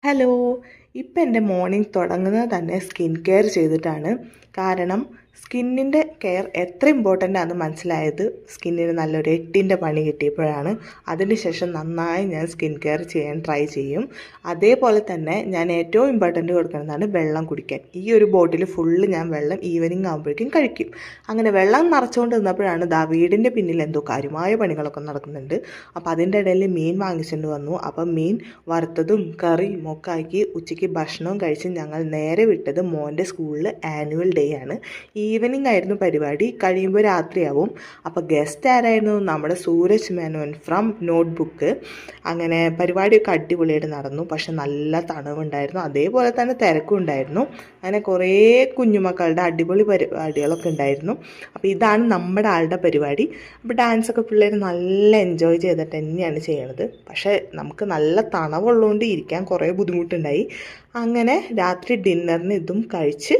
Hello. ഇപ്പം എൻ്റെ morning തുടങ്ങുന്നത് തന്നെ സ്കിൻ കെയർ ചെയ്തിട്ടാണ്. കാരണം സ്കിന്നിൻ്റെ കെയർ എത്ര ഇമ്പോർട്ടൻ്റ് ആണെന്ന് മനസ്സിലായത് സ്കിന്നിന് നല്ലൊരു 8ൻ്റെ പണി കിട്ടിയപ്പോഴാണ്. അതിനുശേഷം നന്നായി ഞാൻ സ്കിൻ കെയർ ചെയ്യാൻ ട്രൈ ചെയ്യും. അതേപോലെ തന്നെ ഞാൻ ഏറ്റവും ഇമ്പോർട്ടൻ്റ് കൊടുക്കുന്നതാണ് വെള്ളം കുടിക്കാൻ. ഈ ഒരു ബോട്ടിൽ ഫുള്ള് ഞാൻ വെള്ളം ഈവനിങ് ആകുമ്പോഴേക്കും കഴിക്കും. അങ്ങനെ വെള്ളം നിറച്ചുകൊണ്ട് നിന്നപ്പോഴാണ് വീടിൻ്റെ പിന്നിൽ എന്തോ കാര്യമായ പണികളൊക്കെ നടക്കുന്നുണ്ട്. അപ്പോൾ അതിൻ്റെ ഇടയിൽ മീൻ വാങ്ങിച്ചുകൊണ്ട് വന്നു. അപ്പം മീൻ വറുത്തതും കറിയും ഒക്കെ ആക്കി ഉച്ചയ്ക്ക് ഭക്ഷണവും കഴിച്ച് ഞങ്ങൾ നേരെ വിട്ടത് മോൻ്റെ സ്കൂളിൽ ആനുവൽ ഡേ ആണ്. ഈവനിങ് ആയിരുന്നു പരിപാടി, കഴിയുമ്പോൾ രാത്രിയാവും. അപ്പോൾ ഗസ്റ്റ് ആരായിരുന്നു? നമ്മുടെ സൂരജ് മേനോൻ ഫ്രം നോട്ട്ബുക്ക്. അങ്ങനെ പരിപാടിയൊക്കെ അടിപൊളിയായിട്ട് നടന്നു. പക്ഷെ നല്ല തണവുണ്ടായിരുന്നു, അതേപോലെ തന്നെ തിരക്കും ഉണ്ടായിരുന്നു. അങ്ങനെ കുറേ കുഞ്ഞുമക്കളുടെ അടിപൊളി പരിപാടികളൊക്കെ ഉണ്ടായിരുന്നു. അപ്പോൾ ഇതാണ് നമ്മുടെ ആളുടെ പരിപാടി. അപ്പോൾ ഡാൻസൊക്കെ പിള്ളേർ നല്ല എൻജോയ് ചെയ്തിട്ട് തന്നെയാണ് ചെയ്യണത്. പക്ഷേ നമുക്ക് നല്ല തണവുള്ളതുകൊണ്ട് ഇരിക്കാൻ കുറേ ബുദ്ധിമുട്ടുണ്ടായി. അങ്ങനെ രാത്രി ഡിന്നറിന് ഇതും കഴിച്ച്